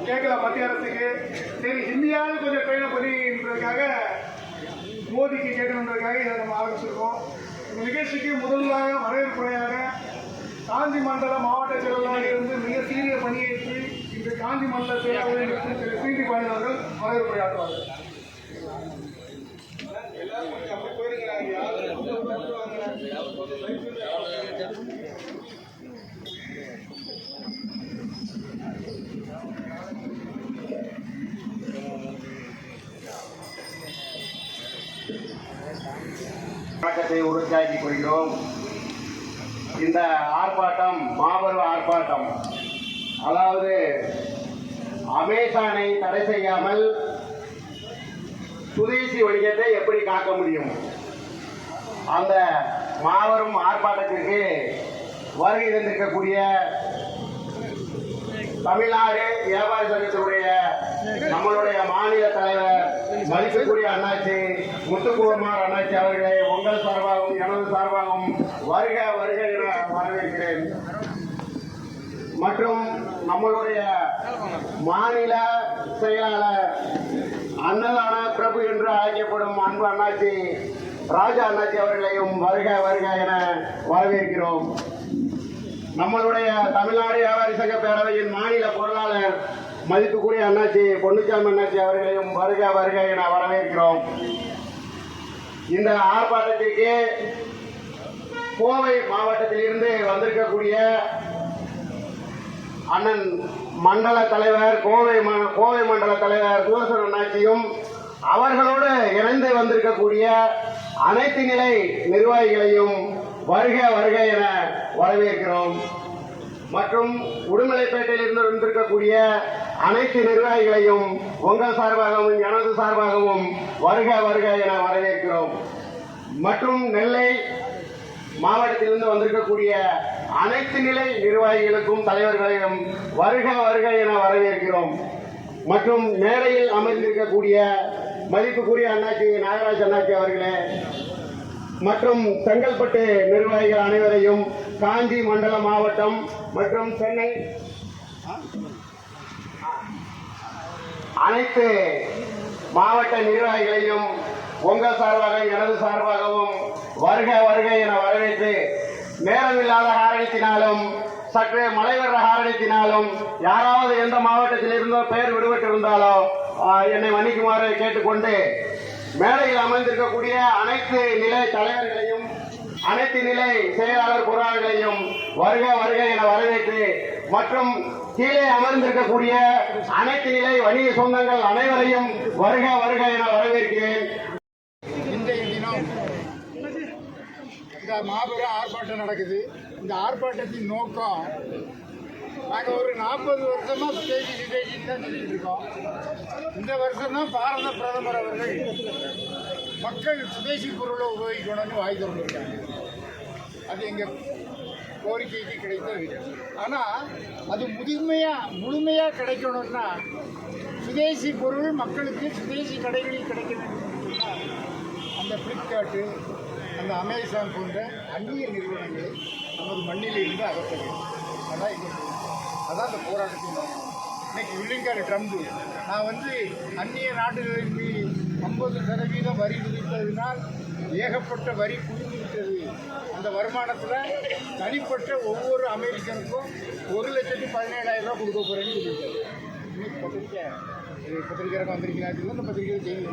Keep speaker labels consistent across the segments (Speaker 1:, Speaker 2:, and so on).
Speaker 1: கேட்கல மத்திய அரசுக்கு. சரி இந்தியாவில் கொஞ்சம் ட்ரெயினை பண்ணின்றதுக்காக மோடிக்கு கேட்கணுன்றதுக்காக இதை நம்ம ஆரம்பிச்சிருக்கோம். இந்த நிகழ்ச்சிக்கு முதல்வராக வரவேற்புரையாக காஞ்சி மண்டல மாவட்ட செயலாளர் இருந்து மிக சீரிய பணியேற்றி இந்த காஞ்சி மண்டல செயலாளர் திரு ஸ்ரீதி பாணி அவர்கள் வரவேற்புரையாற்றுவார்கள்.
Speaker 2: வணக்கத்தை உறுதியாக்கிக் கொள்கிறோம். இந்த ஆர்ப்பாட்டம் மாபெரும் ஆர்ப்பாட்டம். அதாவது அமேசானை தடை செய்யாமல் சுதேசி வணிகத்தை எப்படி காக்க முடியும்? அந்த மாபெரும் ஆர்ப்பாட்டத்திற்கு வருகை தந்திருக்கக்கூடிய தமிழ்நாடு வியாபாரி சங்கத்தினுடைய நம்மளுடைய மாநில தலைவர் மதிப்புக்குரிய அண்ணாச்சி முத்துக்குமார் அண்ணாச்சி அவர்களை உங்கள் சார்பாகவும் எனது சார்பாகவும் வருக வருக என வரவேற்கிறேன். மற்றும் நம்மளுடைய மாநில செயலாளர் அன்னதான பிரபு என்று அழைக்கப்படும் அன்பு அண்ணாச்சி ராஜா அண்ணாச்சி அவர்களையும் வருக வருக என வரவேற்கிறோம். நம்மளுடைய தமிழ்நாடு வியாபாரி சங்க பேரவையின் மாநில பொருளாளர் மதிப்புக்குரிய அண்ணாச்சி பொன்னுச்சாமி அண்ணாச்சி அவர்களையும் வருக வருக என வரவேற்கிறோம். இந்த ஆர்ப்பாட்டத்திற்கு கோவை மாவட்டத்திலிருந்து வந்திருக்கக்கூடிய அண்ணன் மண்டல தலைவர் கோவை மண்டல தலைவர் சுதர்சன் அண்ணாச்சியும் அவர்களோடு இணைந்து வந்திருக்கக்கூடிய அனைத்து நிலை நிர்வாகிகளையும் வருக வருக என வரவேற்கிறோம். மற்றும் உடுமலைப்பேட்டையில் இருந்து வந்திருக்கக்கூடிய அனைத்து நிர்வாகிகளையும் உங்கள் சார்பாகவும் எனது சார்பாகவும் வருக வருக என வரவேற்கிறோம். மற்றும் நெல்லை மாவட்டத்திலிருந்து வந்திருக்கக்கூடிய அனைத்து நிலை நிர்வாகிகளுக்கும் தலைவர்களையும் வருக வருக என வரவேற்கிறோம். மற்றும் மேடையில் அமர்ந்திருக்கக்கூடிய மதிப்புக்குரிய அண்ணாச்சி நாகராஜ் அண்ணாச்சி அவர்களே மற்றும் செங்கல்பட்டு நிர்வாகிகள் அனைவரையும் காஞ்சி மண்டல மாவட்டம் மற்றும் சென்னை அனைத்து மாவட்ட நிர்வாகிகளையும் உங்கள் சார்பாக எனது சார்பாகவும் வருக வருக என வரவேற்று நேரமில்லாத காரணத்தினாலும் சற்று மழை வர்ற காரணத்தினாலும் யாராவது எந்த மாவட்டத்தில் இருந்தோ பெயர் விடுபட்டிருந்தாலோ என்னை மன்னிக்குமாறு கேட்டுக்கொண்டு மேடையில் அமர்ந்திருக்கக்கூடிய அனைத்து நிலை தலைவர்களையும் அனைத்து நிலை செயலாளர் பொருளாளர்களையும் வருக வருக என வரவேற்று மற்றும் கீழே அமர்ந்திருக்கக்கூடிய அனைத்து நிலை வணிக சொந்தங்கள் அனைவரையும் வருக வருக என வரவேற்கிறேன்.
Speaker 3: இன்றைய தினம் இந்த மாபெரும் ஆர்ப்பாட்டம் நடக்குது. இந்த ஆர்ப்பாட்டத்தின் நோக்கம் நாங்கள் ஒரு 40 வருஷமா சுதேசின்னு தான் சொல்லிட்டு இருக்கோம். இந்த வருஷம் தான் பாரத பிரதமர் அவர்கள் மக்கள் சுதேசி பொருளை உபயோகிக்கணும்னு வாய் திறந்துருக்காங்க. அது எங்கள் கோரிக்கைக்கு கிடைத்தது. ஆனால் அது முழுமையாக கிடைக்கணும்னா சுதேசி பொருள் மக்களுக்கு சுதேசி கடைகளில் கிடைக்கணும். அந்த ஃப்ளிப்கார்ட்டு அந்த அமேசான் போன்ற அந்நிய நிறுவனங்களை நமது மண்ணில் இருந்து அகற்ற வேண்டும். அதான் இந்த போராட்டத்தின் நோக்கம். இன்னைக்கு வில்லிங்கார் ட்ரம்ப் நான் அந்நிய நாடுகளின் மீது 50% வரி விதித்ததினால் ஏகப்பட்ட வரி குவிந்துவிட்டது. அந்த வருமானத்தில் தனிப்பட்ட ஒவ்வொரு அமெரிக்கனுக்கும் 1,17,000 கொடுக்க போகிறேன்னு சொல்லியிருக்காரு. இன்னைக்கு பத்திரிக்கையாளர் வந்திருக்கிறார்கள். அந்த பத்திரிகையில் செய்தி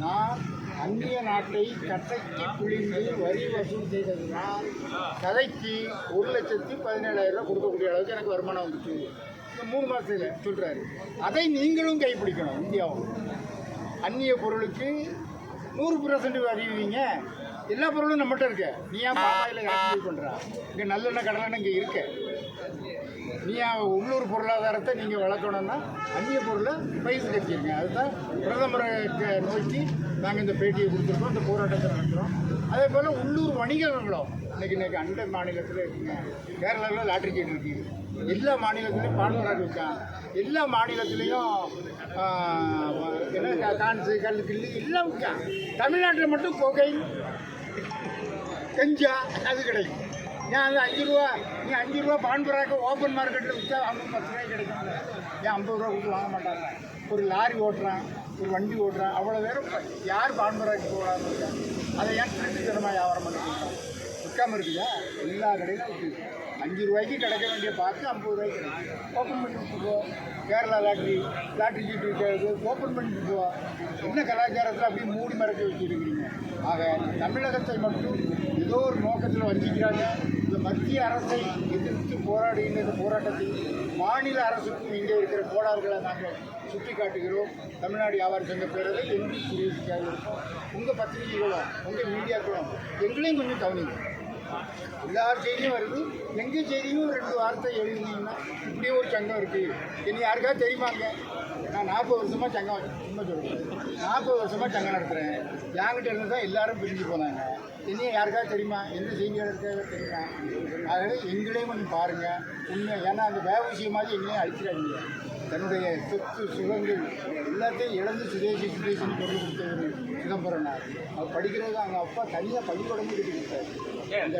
Speaker 3: நான் அந்நிய நாட்டை கட்டைக்கு பிழிந்து வரி வசூல் செய்ததுனால் கதைக்கு 1,17,000 கொடுக்கக்கூடிய அளவுக்கு எனக்கு வருமானம் வந்துச்சு. இந்த 3 மாதத்தில் சொல்கிறாரு. அதை நீங்களும் கைப்பிடிக்கணும். இந்தியாவும் அந்நிய பொருளுக்கு 100% அறிவிங்க. எல்லா பொருளும் நம்மகிட்ட இருக்க. நீ ஏன் பாமாயில் இறக்குமதி பண்ணுறா? இங்கே நல்லெண்ணெய் கடலெண்ணெய் இங்கே இருக்க. நீ உள்ளூர் பொருளாதாரத்தை நீங்கள் வளர்க்கணும்னா அந்நிய பொருளை பயிர் கட்டிருங்க. அதுதான் பிரதமரை நோக்கி நாங்கள் இந்த பேட்டியை கொடுத்துருக்கோம். இந்த போராட்டத்தை நடத்துகிறோம். அதே போல் உள்ளூர் வணிகர்களும் இன்றைக்கி அண்டை மாநிலத்தில் இருக்குங்க. கேரளாவில் லாட்ரி கேட் இருக்குது. எல்லா மாநிலத்திலையும் பால்மராக இருக்கான். எல்லா மாநிலத்திலையும் என்ன கான்ஸு கல்லுக்கில்லு எல்லாம் இருக்கான். தமிழ்நாட்டில் மட்டும் கொகை கஞ்சா அது கிடைக்கும். ஏன் அது 5 ரூபா, நீ 5 ரூபா பான் பராக்க ஓப்பன் மார்க்கெட்டில் விற்றா அவங்க 10 ரூபாய்க்கு கிடைக்கும்ல. ஏன் 50 ரூபா கொடுத்து வாங்க மாட்டாங்க? ஒரு லாரி ஓட்டுறான், ஒரு வண்டி ஓட்டுறான், அவ்வளோ பேரும் யார் பான் பராக்கு போகலான்னு இருக்காங்க. அதை ஏன் திருட்டுத்தனமாக வியாபாரம் பண்ணிட்டு விற்காம இருக்குதா? எல்லா கடையிலும் இருக்குது. 5 ரூபாய்க்கு கிடைக்க வேண்டிய பார்த்து 50 ரூபாய்க்கு கிடைக்கும். ஓப்பன் பண்ணி விட்டுருவோம். கேரளா லாட்ரி சீட்டு விற்கிறது ஓப்பன் பண்ணி விட்டுருவோம். என்ன கலாச்சாரத்தில் அப்படியே மூடி மறைச்சி வச்சுருக்கிறீங்க. ஆக தமிழகத்தை மட்டும் ஏதோ ஒரு நோக்கத்தில் வஞ்சிக்கிறாங்க. இந்த மத்திய அரசை எதிர்த்து போராடுகின்ற இந்த போராட்டத்தில் மாநில அரசுக்கும் இங்கே இருக்கிற கோளாறுகளை நாங்கள் சுட்டி காட்டுகிறோம். தமிழ்நாடு வியாபாரி சங்க பேரவை என்று சுரேஷிக்காக இருக்கும். உங்கள் பத்திரிகைகளும் உங்கள் மீடியாக்களும் எங்களையும் கொஞ்சம் கவனிங்க. எல்லார் செய்தியும் வருது, எங்கள் செய்தியும் 2 வார்த்தை எழுதினீங்கன்னா இப்படியே ஒரு சங்கம் இருக்குது. என்ன யாருக்காவது தெரியுமாங்க? நான் 40 வருஷமாக சங்கம் சும்மா சொல்கிறேன். 40 வருஷமாக சங்கம் நடத்துகிறேன். என்கிட்ட இருந்து தான் எல்லாரும் பிரிஞ்சு போனாங்க. என்னையும் யாருக்காவது தெரியுமா? எந்த செய்தியாளருக்காக தெரியுமா? ஆகவே எங்களையும் கொஞ்சம் பாருங்கள் உண்மை. ஏன்னா அந்த விஷயம் மாதிரி எங்களையும் அழிச்சிடாதீங்க. தன்னுடைய சொத்து சுகங்கள் எல்லாத்தையும் இழந்து சுதேசின்னு பொருள் கொடுத்தவர் சிதம்பரனார். அவர் படிக்கிறது அவங்க அப்பா தனியாக பள்ளிக்கூடமும் கட்டி கொடுத்தாரு. இந்த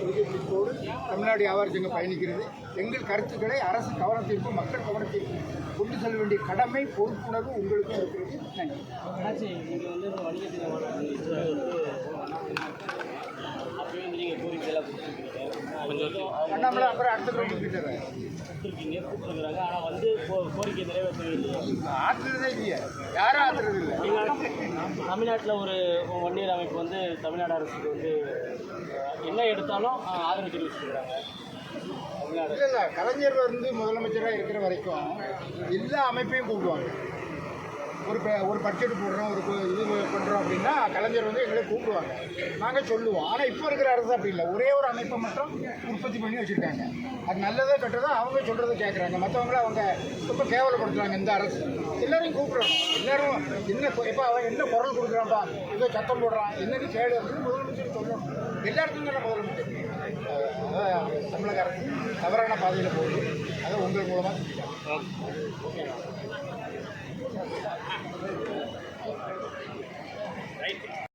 Speaker 3: கொள்கையோடு தமிழ்நாடு வியாபாரி சங்கம் பயணிக்கிறது. எங்கள் கருத்துக்களை அரசு கவனத்திற்கு மக்கள் கவனத்திற்கு கொண்டு செல்ல வேண்டிய கடமை பொறுப்புணர்வு உங்களுக்கும் இருக்கிறது. நன்றி. பண்ணாமல அப்புறம் அடுத்த கூப்பிட்டுறேன்.
Speaker 4: ஆனால் வந்து கோரிக்கை நிறைவேற்றவில்லை.
Speaker 3: ஆற்றுறதே இல்லையா? யாரும் ஆற்றுறது இல்லை.
Speaker 4: தமிழ்நாட்டில் ஒரு வன்னியர் அமைப்பு வந்து தமிழ்நாடு அரசுக்கு வந்து என்ன எடுத்தாலும் ஆதரவு தெரிவிச்சுக்கிறாங்க.
Speaker 3: இல்லை கலைஞர் வந்து முதலமைச்சராக இருக்கிற வரைக்கும் எல்லா அமைப்பையும் கூப்பிடுவாங்க. ஒரு பட்ஜெட் போடுறோம், ஒரு இது பண்ணுறோம் அப்படின்னா கலைஞர் வந்து எங்களை கூப்பிடுவாங்க, நாங்கள் சொல்லுவோம். ஆனால் இப்போ இருக்கிற அரசு அப்படி இல்லை. ஒரே ஒரு அமைப்பை மட்டும் உற்பத்தி பண்ணி வச்சுருக்காங்க. அது நல்லதோ கெட்டதோ அவங்க சொல்கிறத கேட்குறாங்க. மற்றவங்கள அவங்க ரொம்ப கேவலப்படுத்துகிறாங்க. இந்த அரசு எல்லோரையும் கூப்பிடுறோம். எல்லோரும் என்ன இப்போ அவன் என்ன குரல் கொடுக்குறான்ப்பா, ஏதோ சத்தம் போடுறான், என்னது கேடு அப்படின்னு முதலமைச்சர் சொல்லணும். எல்லாருக்கும் தானே முதலமைச்சர். தமிழக அரசு தவறான பாதையில் போகுது. அதை உங்கள் மூலமாக
Speaker 4: ரைட்.